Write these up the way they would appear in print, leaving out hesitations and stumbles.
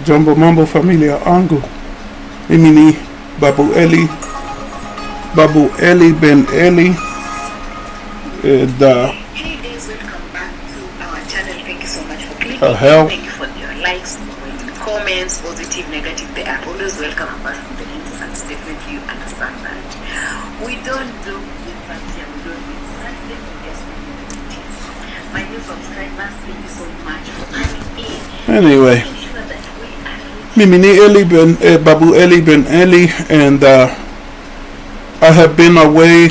Jumbo Mambo Familia Angu. Imini Babu Eli Ben Eli. And Hey guys, welcome back to our channel. Thank you so much for clicking. hell. Thank you for your likes, comments, positive, negative. They are always welcome apart from the insults. Definitely you understand that. We don't do insults here. We don't do insults. Let me just make you notice. My new subscribers, thank you so much for coming in. Anyway, Make sure that we are Mimini Babu Eli Ben Eli, and I have been away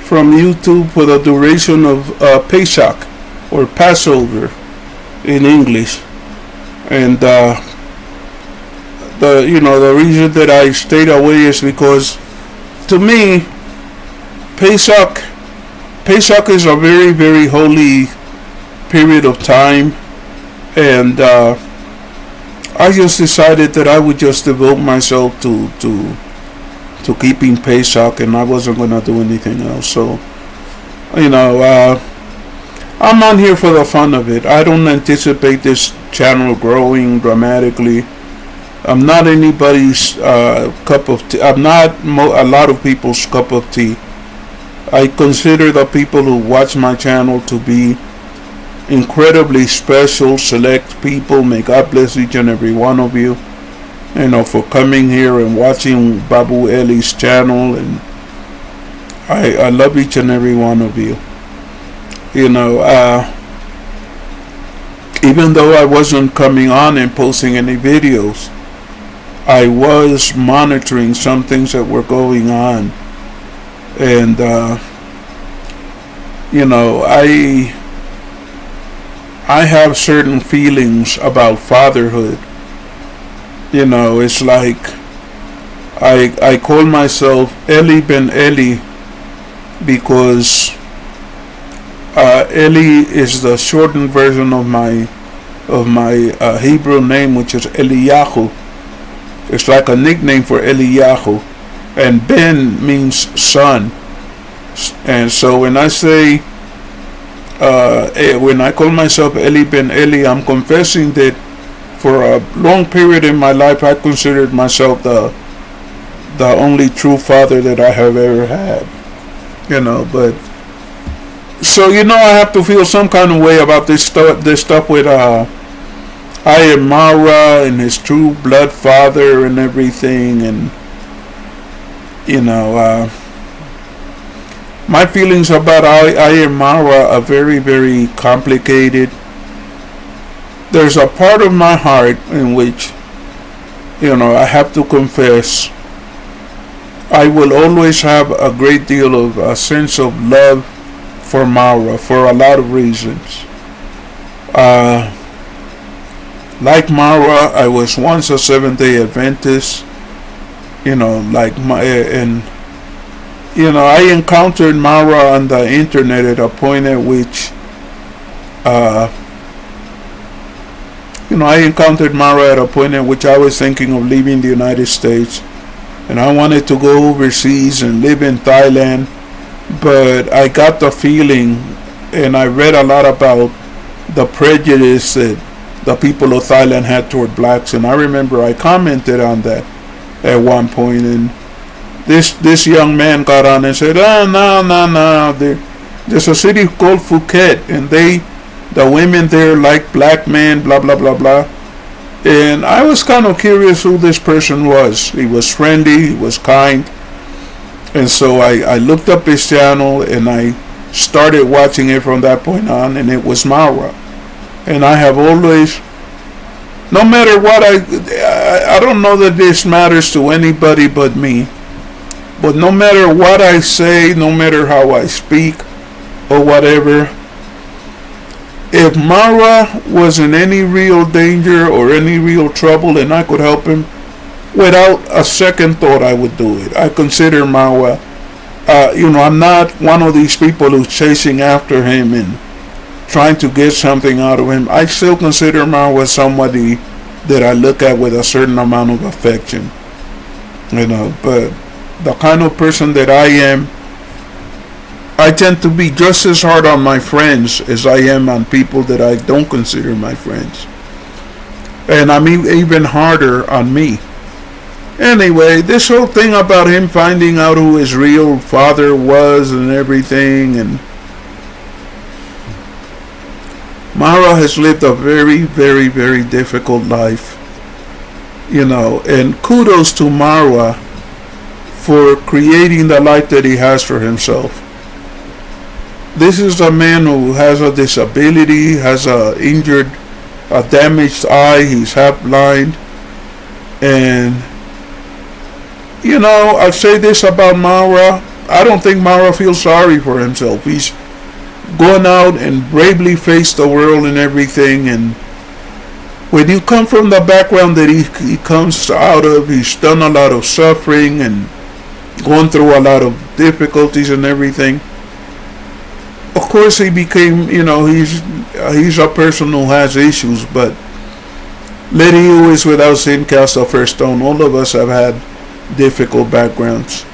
from YouTube for the duration of Pesach, or Passover in English, and the reason that I stayed away is because, to me, Pesach is a very, very holy period of time, and I just decided that I would just devote myself to keeping Pesach, and I wasn't gonna do anything else. So, I'm on here for the fun of it. I don't anticipate this channel growing dramatically. I'm not anybody's cup of tea. I'm not a lot of people's cup of tea. I consider the people who watch my channel to be incredibly special, select people. May God bless each and every one of you, for coming here and watching Babu Eli's channel. And I love each and every one of you. Even though I wasn't coming on and posting any videos, I was monitoring some things that were going on. And, I have certain feelings about fatherhood. It's like I call myself Eli-Ben-Eli because Eli is the shortened version of my Hebrew name, which is Eliyahu. It's like a nickname for Eliyahu, and Ben means son. And so when I say when I call myself Eli-Ben-Eli, I'm confessing that for a long period in my life I considered myself the only true father that I have ever had. But so I have to feel some kind of way about this stuff with I am Marwa and his true blood father and everything, and my feelings about I am Marwa are very, very complicated. There's a part of my heart in which I have to confess I will always have a great deal of a sense of love for Marwa for a lot of reasons. Like Marwa, I was once a Seventh-day Adventist. I encountered Marwa on the internet at a point at which I was thinking of leaving the United States, and I wanted to go overseas and live in Thailand. But I got the feeling, and I read a lot about the prejudice that the people of Thailand had toward blacks, and I remember I commented on that at one point, and this young man got on and said, no, there's a city called Phuket, and the women there like black men, blah blah blah blah. And I was kind of curious who this person was. He was friendly, he was kind. And so I looked up his channel and I started watching it from that point on, and it was Marwa. And I have always, no matter what I don't know that this matters to anybody but me, but no matter what I say, no matter how I speak or whatever, if Marwa was in any real danger or any real trouble and I could help him, without a second thought I would do it. I consider Marwa, I'm not one of these people who's chasing after him and trying to get something out of him. I still consider Marwa somebody that I look at with a certain amount of affection. But the kind of person that I am, I tend to be just as hard on my friends as I am on people that I don't consider my friends. and I'm even harder on me. Anyway, this whole thing about him finding out who his real father was and everything, and Marwa has lived a very, very, very difficult life, and kudos to Marwa for creating the life that he has for himself. This is a man who has a disability, has a damaged eye, he's half blind, and I'll say this about Marwa. I don't think Marwa feels sorry for himself. He's gone out and bravely faced the world and everything. And when you come from the background that he comes out of, he's done a lot of suffering and gone through a lot of difficulties and everything. Of course, he became, he's a person who has issues, but let he who is without sin cast the first stone. All of us have had difficult backgrounds.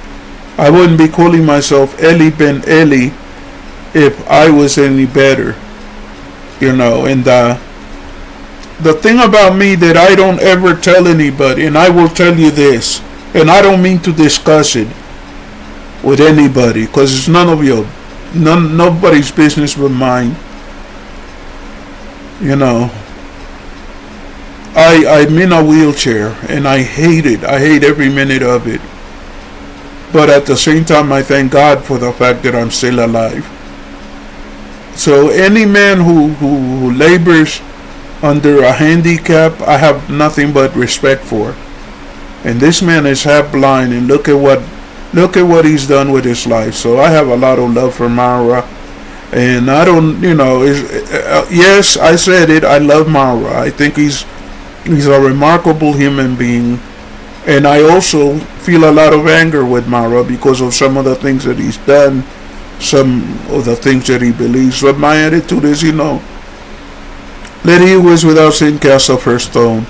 I wouldn't be calling myself Eli-Ben-Eli if I was any better, and the thing about me that I don't ever tell anybody, and I will tell you this, and I don't mean to discuss it with anybody, because it's nobody's business but mine. I'm in a wheelchair and I hate it. I hate every minute of it. But at the same time, I thank God for the fact that I'm still alive. So any man who labors under a handicap, I have nothing but respect for. And this man is half blind, and look at what he's done with his life. So I have a lot of love for Marwa. And I don't, yes, I said it. I love Marwa. I think he's a remarkable human being. And I also feel a lot of anger with Marwa because of some of the things that he's done, some of the things that he believes. But my attitude is, let he who is without sin cast the first stone.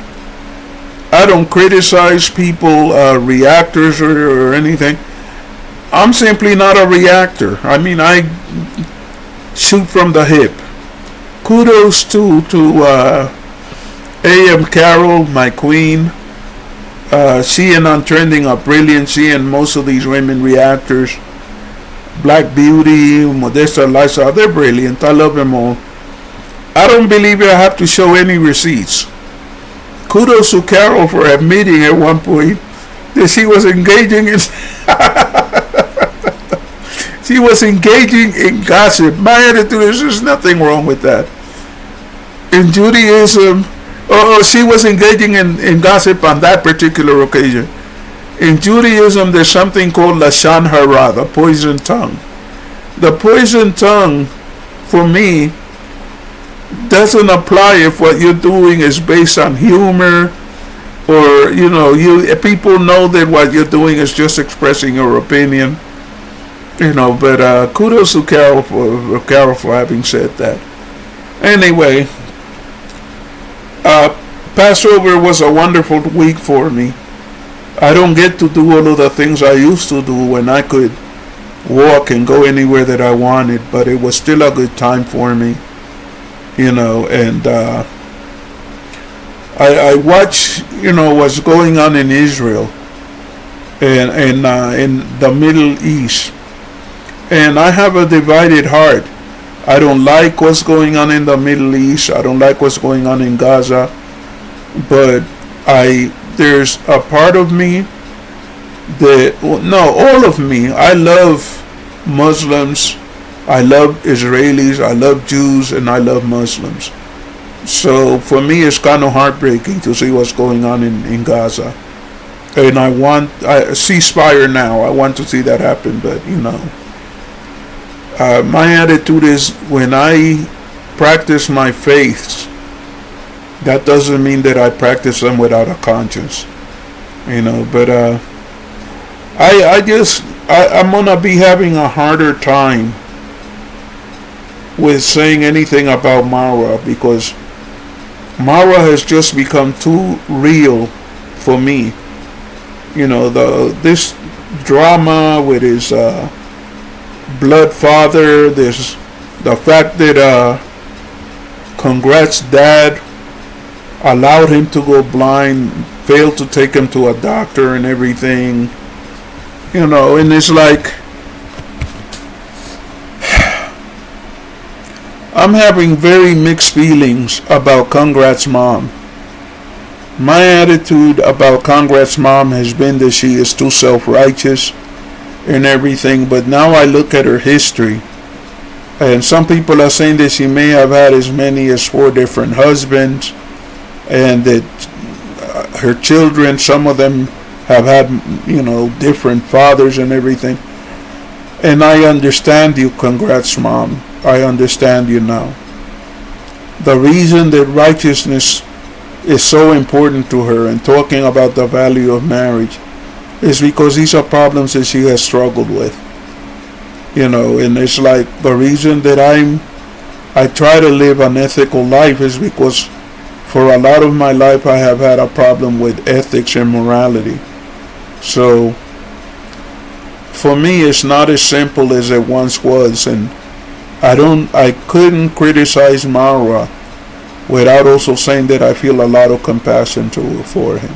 I don't criticize people, reactors or anything. I'm simply not a reactor. I mean, I shoot from the hip. Kudos to A.M. Carroll, my queen. She and On Trending are brilliant. She and most of these women reactors. Black Beauty, Modesta Lifestyle, they're brilliant. I love them all. I don't believe I have to show any receipts. Kudos to Carol for admitting at one point that she was engaging in she was engaging in gossip. My attitude is there's nothing wrong with that. In Judaism, she was engaging in gossip on that particular occasion. In Judaism, there's something called Lashon Hara, the poison tongue. The poison tongue, for me, doesn't apply if what you're doing is based on humor, or people know that what you're doing is just expressing your opinion. But kudos to Carol for having said that. Anyway, Passover was a wonderful week for me. I don't get to do all of the things I used to do when I could walk and go anywhere that I wanted, but it was still a good time for me. And I watch, what's going on in Israel and in the Middle East. And I have a divided heart. I don't like what's going on in the Middle East. I don't like what's going on in Gaza. But there's a part of me all of me. I love Muslims. I love Israelis, I love Jews, and I love Muslims. So for me, it's kind of heartbreaking to see what's going on in Gaza. And I ceasefire now. I want to see that happen, but my attitude is when I practice my faiths, that doesn't mean that I practice them without a conscience. But I'm gonna be having a harder time with saying anything about Marwa because Marwa has just become too real for me. This drama with his blood father, the fact that Congrats Dad allowed him to go blind, failed to take him to a doctor and everything. And it's like, I'm having very mixed feelings about Congrats Mom. My attitude about Congrats Mom has been that she is too self-righteous and everything, but now I look at her history, and some people are saying that she may have had as many as 4 different husbands, and that her children, some of them have had, different fathers and everything. And I understand you, Congrats Mom. I understand you now. The reason that righteousness is so important to her and talking about the value of marriage is because these are problems that she has struggled with. And it's like the reason that I try to live an ethical life is because for a lot of my life I have had a problem with ethics and morality. So for me it's not as simple as it once was, and I couldn't criticize Marwa without also saying that I feel a lot of compassion for him.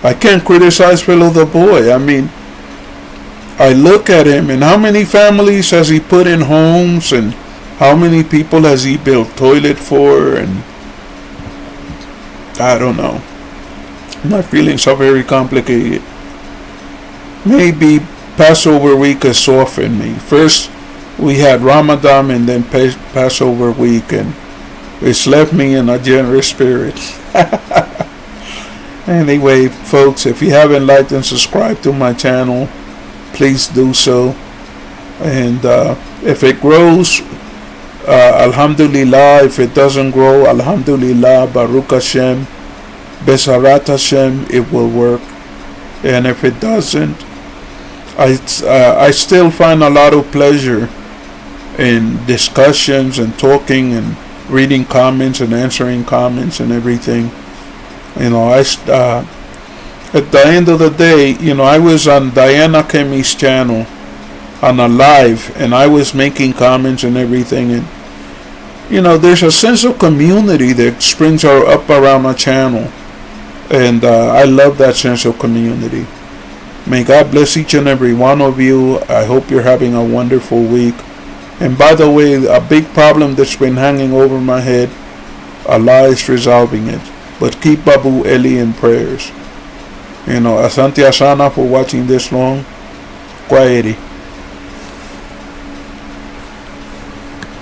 I can't criticize Philo the boy. I mean, I look at him and how many families has he put in homes, and how many people has he built toilet for, and I don't know. My feelings are very complicated. Maybe Passover week has softened me. First we had Ramadan and then Passover week, and it's left me in a generous spirit. Anyway, folks, if you haven't liked and subscribed to my channel, please do so. And if it grows, Alhamdulillah. If it doesn't grow, Alhamdulillah, Baruch Hashem, Besarat Hashem, it will work. And if it doesn't, I still find a lot of pleasure in discussions and talking and reading comments and answering comments and everything. At the end of the day, I was on Diana Kemi's channel on a live, and I was making comments and everything, and there's a sense of community that springs up around my channel, and I love that sense of community. May God bless each and every one of you. I hope you're having a wonderful week. And by the way, a big problem that's been hanging over my head, Allah is resolving it. But keep Abu Eli in prayers. Asante Asana for watching this long. Kwaeri.